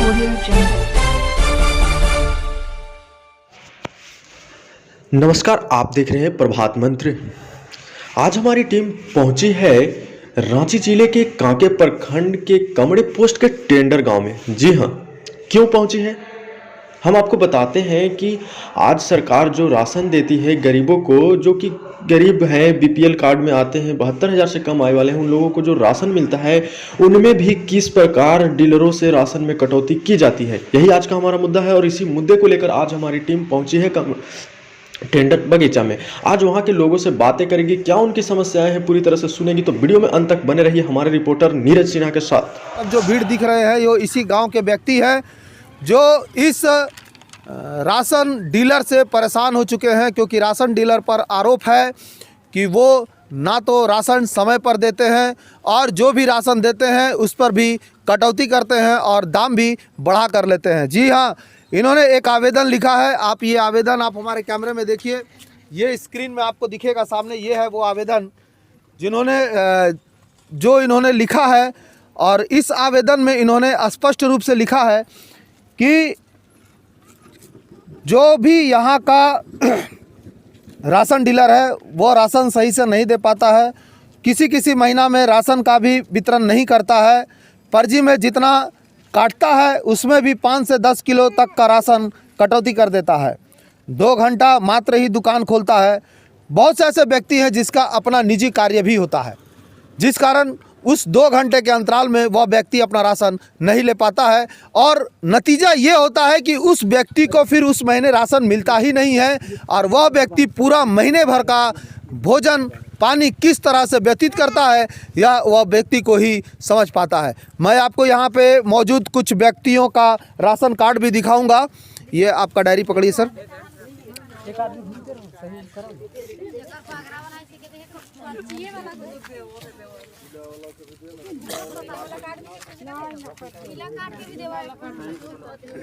Audio Jungle. नमस्कार, आप देख रहे हैं प्रभात मंत्र। आज हमारी टीम पहुंची है रांची जिले के कांके प्रखंड के कमड़े पोस्ट के टेंडर गांव में। जी हां, क्यों पहुंची है हम आपको बताते हैं कि आज सरकार जो राशन देती है गरीबों को, जो कि गरीब हैं, बीपीएल कार्ड में आते हैं, 72,000 से कम आय वाले हैं, उन लोगों को जो राशन मिलता है उनमें भी किस प्रकार डीलरों से राशन में कटौती की जाती है, यही आज का हमारा मुद्दा है। और इसी मुद्दे को लेकर आज हमारी टीम पहुंची है टेंडर बगीचा में। आज वहां के लोगों से बातें करेंगे, क्या उनकी समस्याएं हैं पूरी तरह से सुनेंगी। तो वीडियो में अंत तक बने रहिए हमारे रिपोर्टर नीरज सिन्हा के साथ। अब जो भीड़ दिख रहे हैं ये इसी गांव के व्यक्ति हैं जो इस राशन डीलर से परेशान हो चुके हैं, क्योंकि राशन डीलर पर आरोप है कि वो ना तो राशन समय पर देते हैं और जो भी राशन देते हैं उस पर भी कटौती करते हैं और दाम भी बढ़ा कर लेते हैं। जी हाँ, इन्होंने एक आवेदन लिखा है। आप ये आवेदन आप हमारे कैमरे में देखिए, ये स्क्रीन में आपको दिखेगा सामने, ये है वो आवेदन जो इन्होंने लिखा है। और इस आवेदन में इन्होंने स्पष्ट रूप से लिखा है कि जो भी यहाँ का राशन डीलर है वो राशन सही से नहीं दे पाता है, किसी महीना में राशन का भी वितरण नहीं करता है, पर्ची में जितना काटता है उसमें भी 5 से 10 किलो तक का राशन कटौती कर देता है। 2 घंटा मात्र ही दुकान खोलता है। बहुत से ऐसे व्यक्ति हैं जिसका अपना निजी कार्य भी होता है, जिस कारण उस 2 घंटे के अंतराल में वह व्यक्ति अपना राशन नहीं ले पाता है और नतीजा ये होता है कि उस व्यक्ति को फिर उस महीने राशन मिलता ही नहीं है और वह व्यक्ति पूरा महीने भर का भोजन पानी किस तरह से व्यतीत करता है या वह व्यक्ति को ही समझ पाता है। मैं आपको यहाँ पे मौजूद कुछ व्यक्तियों का राशन कार्ड भी दिखाऊंगा। ये आपका डायरी पकड़िए सर।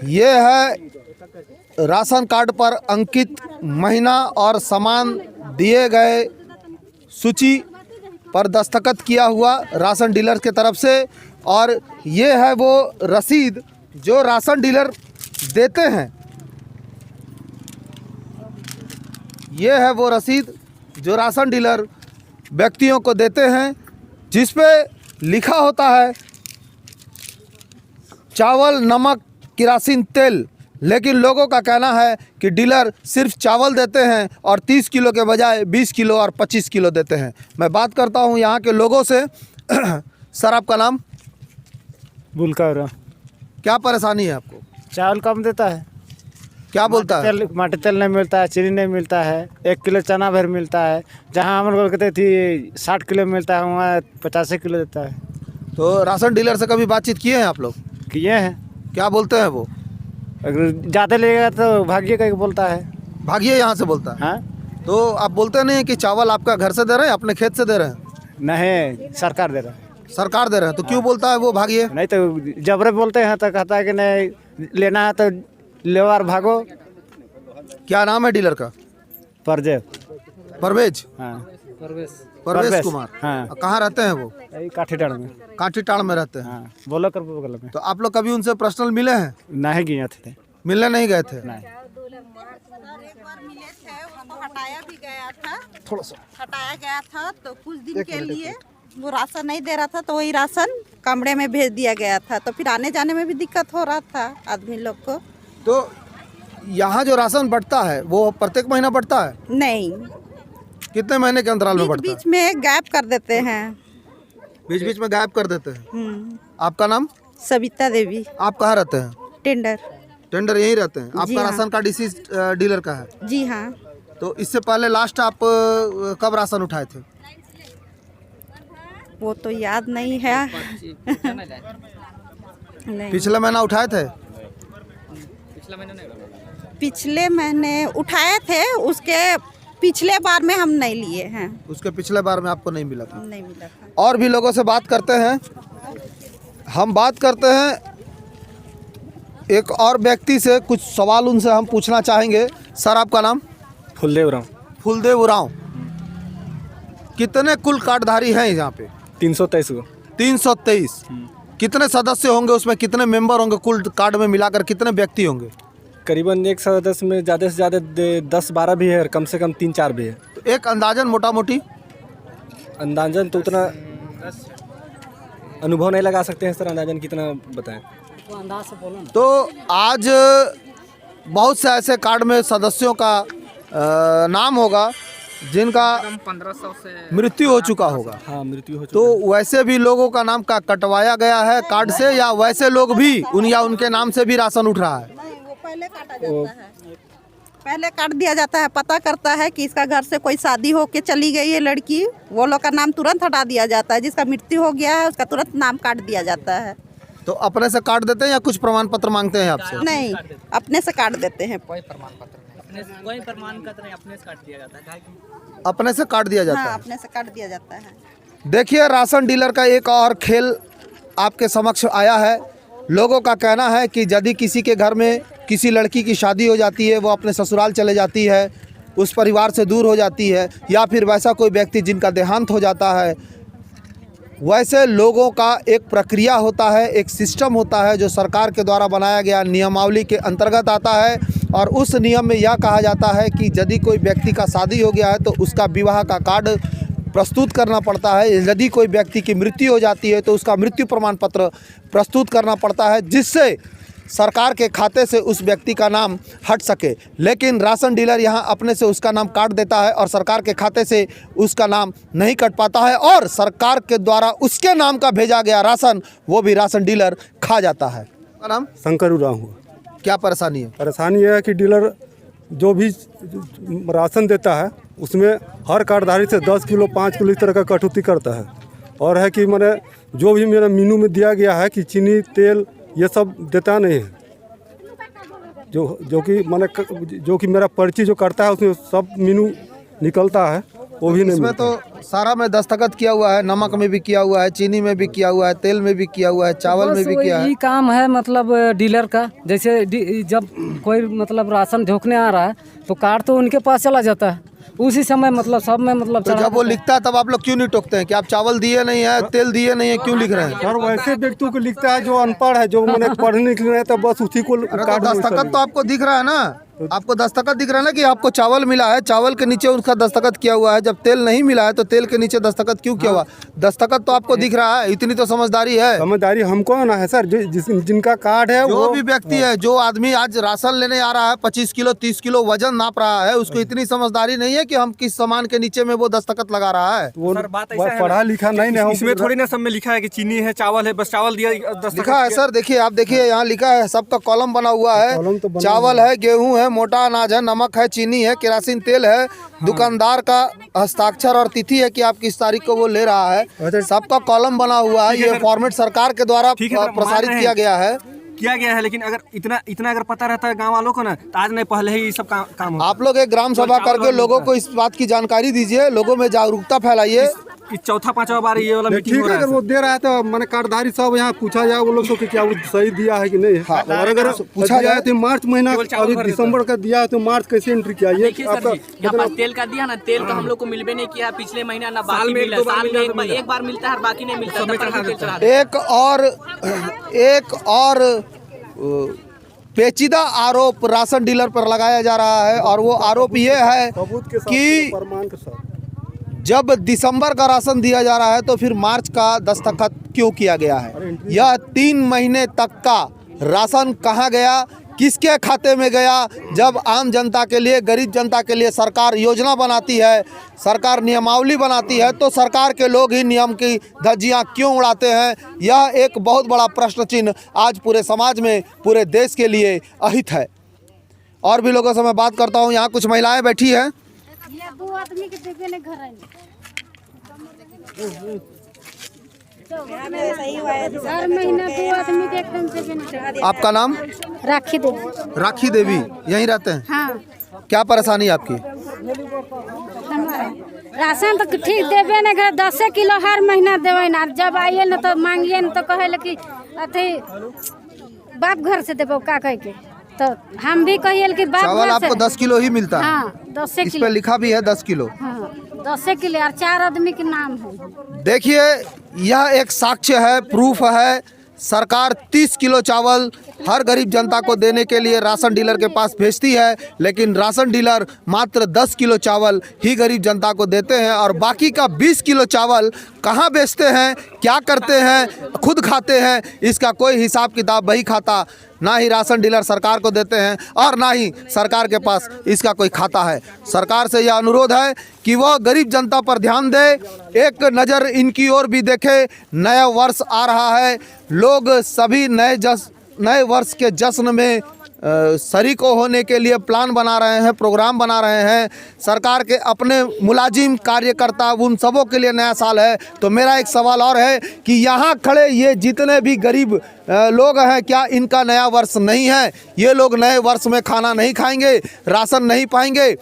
ये है राशन कार्ड पर अंकित महीना और सामान दिए गए सूची पर दस्तखत किया हुआ राशन डीलर के तरफ से। और ये है वो रसीद जो राशन डीलर देते हैं, ये है वो रसीद जो राशन डीलर व्यक्तियों को देते हैं, जिस पे लिखा होता है चावल, नमक, किरासिन तेल। लेकिन लोगों का कहना है कि डीलर सिर्फ चावल देते हैं और 30 किलो के बजाय 20 किलो और 25 किलो देते हैं। मैं बात करता हूं यहाँ के लोगों से। सर, आपका नाम? बुलका। क्या परेशानी है आपको? चावल कम देता है। क्या बोलता है? माटी तेल नहीं मिलता है, चीनी नहीं मिलता है, 1 किलो चना भर मिलता है। जहाँ हम लोग कहते थे 60 किलो मिलता है, वहाँ 50 किलो देता है। तो राशन डीलर से कभी बातचीत किए हैं आप लोग? किए हैं। क्या बोलते हैं वो? अगर ज़्यादा लेगा तो भागिए कहीं बोलता है। भागिए यहाँ से बोलता है? हाँ। तो आप बोलते नहीं कि चावल आपका घर से दे रहे हैं, अपने खेत से दे रहे हैं? नहीं, सरकार दे रहा है। सरकार दे रहे हैं, तो क्यों बोलता है वो भागिए? नहीं तो जबरे बोलते हैं तो कहता है कि नहीं लेना है तो ले और भागो। क्या नाम है डीलर का? परवेज। हाँ, परवेज कुमार। हाँ। कहाँ रहते हैं वो? काठीटाड़ में। काठीटाड़ में रहते हैं। हाँ, बोलो कर बगल में। तो आप लोग कभी उनसे पर्सनल मिले हैं? नहीं गए थे। मिलने नहीं गए थे? नहीं। हटाया भी गया था, थोड़ा सा हटाया गया था तो कुछ दिन के लिए वो राशन नहीं दे रहा था, तो वही राशन कमरे में भेज दिया गया था। तो फिर आने जाने में भी दिक्कत हो रहा था आदमी लोग को। तो यहाँ जो राशन बढ़ता है वो प्रत्येक महीना बढ़ता है? नहीं, कितने महीने के अंतराल में बढ़ता है? बीच में गैप कर देते हैं। बीच बीच में गायब कर देते हैं। आपका नाम? सविता देवी। आप कहाँ रहते हैं? टेंडर। टेंडर यहीं रहते हैं? आपका हाँ। राशन कार्ड इसी डीलर का है? जी हाँ। तो इससे पहले लास्ट आप कब राशन उठाए थे? वो तो याद नहीं है। नहीं। पिछले महीना उठाए थे? पिछले महीने उठाए थे, उसके पिछले बार में हम नहीं लिए हैं। उसके पिछले बार में आपको नहीं मिला था? नहीं मिला था। और भी लोगों से बात करते हैं। हम बात करते हैं एक और व्यक्ति से, कुछ सवाल उनसे हम पूछना चाहेंगे। सर, आपका नाम? फुलदेव राम। फुलदेव उरांव। कितने कुल कार्डधारी हैं यहाँ पे? 323 को। 323। कितने सदस्य होंगे उसमें, कितने मेंबर होंगे कुल कार्ड में मिलाकर, कितने व्यक्ति होंगे? करीबन एक सदस्य में ज़्यादा से ज़्यादा 10-12 भी है और कम से कम 3-4 भी है। तो एक अंदाजन मोटा मोटी अंदाजन तो उतना अनुभव नहीं लगा सकते हैं सर, अंदाजन कितना बताएं। तो आज बहुत से ऐसे कार्ड में सदस्यों का नाम होगा जिनका 1500 से मृत्यु हो चुका होगा। हाँ, मृत्यु हो चुका तो वैसे भी लोगों का नाम का कटवाया गया है कार्ड से, या वैसे लोग भी उनके नाम से भी राशन उठ रहा है? नहीं, वो पहले काटा जाता है, पहले काट दिया जाता है। पता करता है कि इसका घर से कोई शादी होके चली गई है लड़की, वो लोग का नाम तुरंत हटा दिया जाता है। जिसका मृत्यु हो गया है उसका तुरंत नाम काट दिया जाता है। तो अपने से काट देते हैं या कुछ प्रमाण पत्र मांगते हैं आपसे? नहीं, अपने से काट देते हैं। कोई प्रमाण पत्र नहीं, अपने से काट दिया जाता है। अपने से काट दिया जाता हाँ, है। अपने से काट दिया जाता है। देखिए, राशन डीलर का एक और खेल आपके समक्ष आया है। लोगों का कहना है कि यदि किसी के घर में किसी लड़की की शादी हो जाती है, वो अपने ससुराल चले जाती है, उस परिवार से दूर हो जाती है, या फिर वैसा कोई व्यक्ति जिनका देहांत हो जाता है, वैसे लोगों का एक प्रक्रिया होता है, एक सिस्टम होता है जो सरकार के द्वारा बनाया गया नियमावली के अंतर्गत आता है। और उस नियम में यह कहा जाता है कि यदि कोई व्यक्ति का शादी हो गया है तो उसका विवाह का कार्ड प्रस्तुत करना पड़ता है। यदि कोई व्यक्ति की मृत्यु हो जाती है तो उसका मृत्यु प्रमाण पत्र प्रस्तुत करना पड़ता है, जिससे सरकार के खाते से उस व्यक्ति का नाम हट सके। लेकिन राशन डीलर यहाँ अपने से उसका नाम काट देता है और सरकार के खाते से उसका नाम नहीं कट पाता है, और सरकार के द्वारा उसके नाम का भेजा गया राशन वो भी राशन डीलर खा जाता है। क्या नाम? शंकर उरांव हुआ। क्या परेशानी है? परेशानी यह है कि डीलर जो भी राशन देता है उसमें हर कार्डधारी से 10 किलो 5 किलो इस तरह का कटौती करता है। और है कि मैंने जो भी मेरा मेनू में दिया गया है कि चीनी तेल ये सब देता नहीं है, जो कि मेरा पर्ची जो करता है उसमें सब मेनू निकलता है, वो भी नहीं इसमें मिलता। तो सारा में दस्तखत किया हुआ है, नमक में भी किया हुआ है, चीनी में भी किया हुआ है, तेल में भी किया हुआ है, चावल में भी किया है। यही काम है मतलब डीलर का। जैसे जब कोई मतलब राशन ढोकने आ रहा है तो कार्ड तो उनके पास चला जाता है, उसी समय मतलब सब में मतलब तो जब वो लिखता है तब आप लोग क्यों नहीं टोकते हैं कि आप चावल दिए नहीं है, तेल दिए नहीं है, क्यों लिख रहे हैं? सर वैसे व्यक्तियों को लिखता है जो अनपढ़ है, जो मैंने पढ़ने लिखने नहीं है, बस उसी को अरे तो कार्ड में दस्तखत तो आपको दिख रहा है ना, आपको दस्तखत दिख रहा है ना कि आपको चावल मिला है, चावल के नीचे उसका दस्तखत किया हुआ है। जब तेल नहीं मिला है तो तेल के नीचे दस्तखत क्यों किया हुआ? दस्तखत तो आपको दिख रहा है, इतनी तो समझदारी है। समझदारी हमको ना है सर, जिनका कार्ड है जो वो भी व्यक्ति है, जो आदमी आज राशन लेने आ रहा है, 25 किलो 30 किलो वजन नाप रहा है, उसको इतनी समझदारी नहीं है कि हम किस सामान के नीचे में वो दस्तखत लगा रहा है। वो पढ़ा लिखा नहीं है। इसमें थोड़ी ना सब में लिखा है कि चीनी है, चावल है, बस चावल दिया लिखा है सर, देखिए आप देखिए यहाँ लिखा है, सबका कॉलम बना हुआ कॉलम तो है। बना चावल है, गेहूं है, मोटा अनाज है, नमक है, चीनी है, केरासिन तेल है, दुकानदार का हस्ताक्षर और तिथि है कि आप किस तारीख को वो ले रहा है, सबका कॉलम बना हुआ है। ये फॉर्मेट सरकार के द्वारा प्रसारित किया गया है। लेकिन अगर इतना अगर पता रहता है गांव वालों को ना, तो आज नहीं पहले ही ये सब काम होता। आप लोग एक ग्राम सभा करके लोगों को इस बात की जानकारी दीजिए, लोगों में जागरूकता फैलाइए। इस चौथा पांचवा बार ये वाला मीटिंग ठीक हो है, रहा है अगर वो दे रहा है तो मैंने कार्डधारी सब यहाँ पूछा जाए वो लोग को कि क्या वो सही दिया है कि नहीं है। और अगर पूछा जाए तो मार्च महीना अभी दिसंबर का दिया है तो मार्च कैसे एंट्री किया? ये देखिए सर जी, यहाँ पास तेल का दिया ना, तेल का हम लोग को मिलबे नहीं किया पिछले महीना ना, बाकी मिला साल में एक बार मिलता है, बाकी नहीं मिलता। एक और पेचीदा आरोप राशन डीलर पर लगाया जा रहा है, और वो आरोप ये है कि प्रमाण के साथ जब दिसंबर का राशन दिया जा रहा है तो फिर मार्च का दस्तखत क्यों किया गया है? यह 3 महीने तक का राशन कहाँ गया, किसके खाते में गया? जब आम जनता के लिए, गरीब जनता के लिए सरकार योजना बनाती है, सरकार नियमावली बनाती है, तो सरकार के लोग ही नियम की धज्जियां क्यों उड़ाते हैं? यह एक बहुत बड़ा प्रश्न चिन्ह आज पूरे समाज में, पूरे देश के लिए अहित है। और भी लोगों से मैं बात करता हूँ। यहाँ कुछ महिलाएं बैठी हैं। दो आदमी के देवे ने घर हर महीना 2 आदमी के एकदम देवे ने। आपका नाम? राखी देवी। राखी देवी, यहीं रहते हैं? हाँ। क्या परेशानी है आपकी? राशन तो ठीक देवे ने घर 10 किलो हर महीना देवे ना, जब आइए न तो मांगिए न तो कहे कि अथी बाप घर से देवो का कह के, तो हम भी कहिए कि बाप चावल आपको 10 किलो ही मिलता है? हाँ, 10 इस किलो पे लिखा भी है 10 किलो। हाँ, 10 किलो और 4 आदमी के नाम है। देखिए, यह एक साक्ष्य है, प्रूफ है सरकार 30 किलो चावल हर गरीब जनता को देने के लिए राशन डीलर के पास भेजती है, लेकिन राशन डीलर मात्र 10 किलो चावल ही गरीब जनता को देते हैं और बाकी का 20 किलो चावल कहाँ बेचते हैं, क्या करते हैं, खुद खाते हैं, इसका कोई हिसाब किताब वही खाता ना ही राशन डीलर सरकार को देते हैं और ना ही सरकार के पास इसका कोई खाता है। सरकार से यह अनुरोध है कि वह गरीब जनता पर ध्यान दे, एक नज़र इनकी ओर भी देखे। नया वर्ष आ रहा है, लोग सभी नए वर्ष के जश्न में शरीक होने के लिए प्लान बना रहे हैं, प्रोग्राम बना रहे हैं। सरकार के अपने मुलाजिम, कार्यकर्ता, उन सबों के लिए नया साल है। तो मेरा एक सवाल और है कि यहाँ खड़े ये जितने भी गरीब लोग हैं, क्या इनका नया वर्ष नहीं है? ये लोग नए वर्ष में खाना नहीं खाएंगे, राशन नहीं पाएंगे,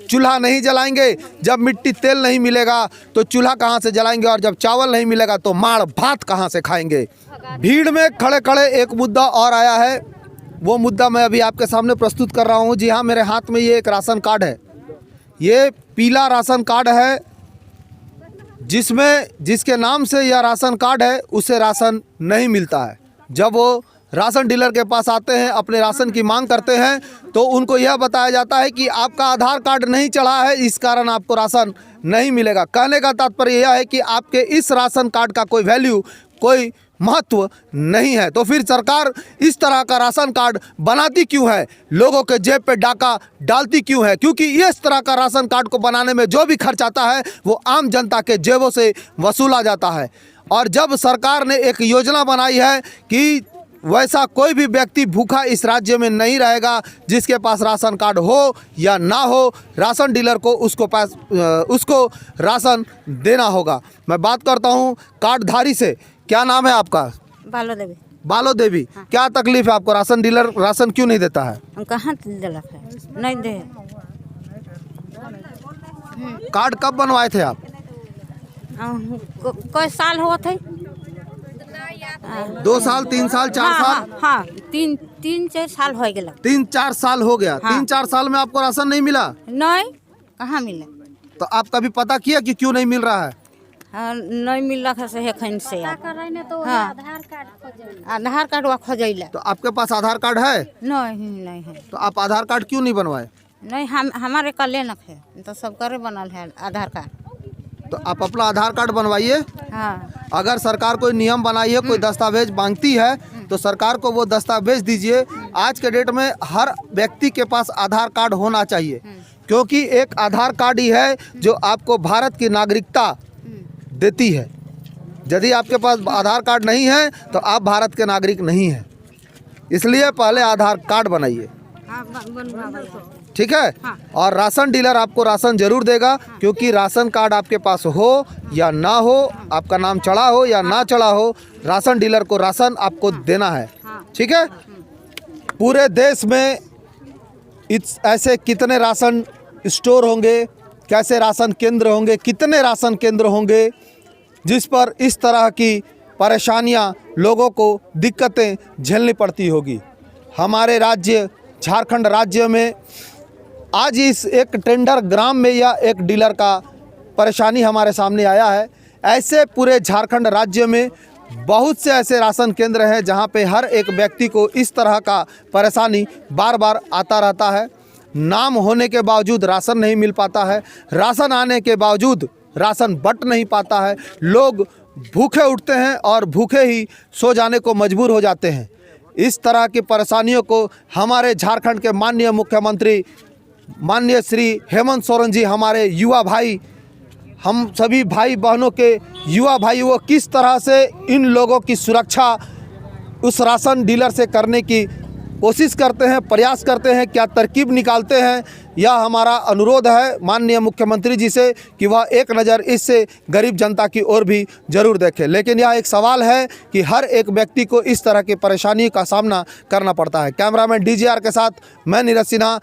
चूल्हा नहीं जलाएंगे। जब मिट्टी तेल नहीं मिलेगा तो चूल्हा कहाँ से जलाएंगे, और जब चावल नहीं मिलेगा तो माड़ भात कहाँ से खाएंगे? भीड़ में खड़े खड़े एक मुद्दा और आया है, वो मुद्दा मैं अभी आपके सामने प्रस्तुत कर रहा हूँ। जी हाँ, मेरे हाथ में ये एक राशन कार्ड है। ये पीला राशन कार्ड है, जिसके नाम से यह राशन कार्ड है उसे राशन नहीं मिलता है। जब वो राशन डीलर के पास आते हैं, अपने राशन की मांग करते हैं, तो उनको यह बताया जाता है कि आपका आधार कार्ड नहीं चढ़ा है, इस कारण आपको राशन नहीं मिलेगा। कहने का तात्पर्य यह है कि आपके इस राशन कार्ड का कोई वैल्यू, कोई महत्व नहीं है। तो फिर सरकार इस तरह का राशन कार्ड बनाती क्यों है, लोगों के जेब पे डाका डालती क्यों है? क्योंकि इस तरह का राशन कार्ड को बनाने में जो भी खर्च आता है वो आम जनता के जेबों से वसूला जाता है। और जब सरकार ने एक योजना बनाई है कि वैसा कोई भी व्यक्ति भूखा इस राज्य में नहीं रहेगा, जिसके पास राशन कार्ड हो या ना हो, राशन डीलर को उसको राशन देना होगा। मैं बात करता हूं कार्डधारी से। क्या नाम है आपका? बालो देवी। बालो देवी, हाँ। क्या तकलीफ है आपको? राशन डीलर राशन क्यों नहीं देता है? हम कहाँ दिलक है, नहीं दे। कार्ड कब बनवाए थे आप? कोई साल हुआ थे? 2 साल, 3 साल, 4 साल? हाँ, 3-4 साल हो गया। 3-4 साल हो गया। हाँ। 3-4 साल में आपको राशन नहीं मिला? नहीं, कहाँ मिला? तो आप कभी पता किया कि क्यों नहीं मिल रहा है? हाँ, नहीं मिल रहा से तो आधार कार्ड वा खोजैला। तो आपके पास आधार कार्ड है? नहीं है। तो आप आधार कार्ड क्यों नहीं बनवाए? नहीं, हमारे कले न है, तो सब करे बनल है आधार कार्ड। तो आप अपना आधार कार्ड बनवाइए। हाँ। अगर सरकार कोई नियम बनाई है, कोई दस्तावेज मांगती है, तो सरकार को वो दस्तावेज दीजिए। आज के डेट में हर व्यक्ति के पास आधार कार्ड होना चाहिए, क्योंकि एक आधार कार्ड ही है जो आपको भारत की नागरिकता देती है। यदि आपके पास आधार कार्ड नहीं है तो आप भारत के नागरिक नहीं हैं। इसलिए पहले आधार कार्ड बनाइए, ठीक है? हाँ। और राशन डीलर आपको राशन जरूर देगा, क्योंकि राशन कार्ड आपके पास हो या ना हो, आपका नाम चढ़ा हो या ना चढ़ा हो, राशन डीलर को राशन आपको देना है, ठीक है? पूरे देश में ऐसे कितने राशन स्टोर होंगे, कैसे राशन केंद्र होंगे, कितने राशन केंद्र होंगे जिस पर इस तरह की परेशानियां, लोगों को दिक्कतें झेलनी पड़ती होगी। हमारे राज्य झारखंड राज्य में आज इस एक टेंडर ग्राम में या एक डीलर का परेशानी हमारे सामने आया है। ऐसे पूरे झारखंड राज्य में बहुत से ऐसे राशन केंद्र हैं जहां पे हर एक व्यक्ति को इस तरह का परेशानी बार बार आता रहता है। नाम होने के बावजूद राशन नहीं मिल पाता है, राशन आने के बावजूद राशन बट नहीं पाता है। लोग भूखे उठते हैं और भूखे ही सो जाने को मजबूर हो जाते हैं। इस तरह की परेशानियों को हमारे झारखंड के माननीय मुख्यमंत्री माननीय श्री हेमंत सोरेन जी, हमारे युवा भाई, हम सभी भाई बहनों के युवा भाई, वो किस तरह से इन लोगों की सुरक्षा उस राशन डीलर से करने की कोशिश करते हैं, प्रयास करते हैं, क्या तरकीब निकालते हैं, यह हमारा अनुरोध है माननीय मुख्यमंत्री जी से कि वह एक नज़र इससे गरीब जनता की ओर भी ज़रूर देखें। लेकिन यह एक सवाल है कि हर एक व्यक्ति को इस तरह की परेशानी का सामना करना पड़ता है। कैमरामैन DJR के साथ मैं नीरज सिन्हा।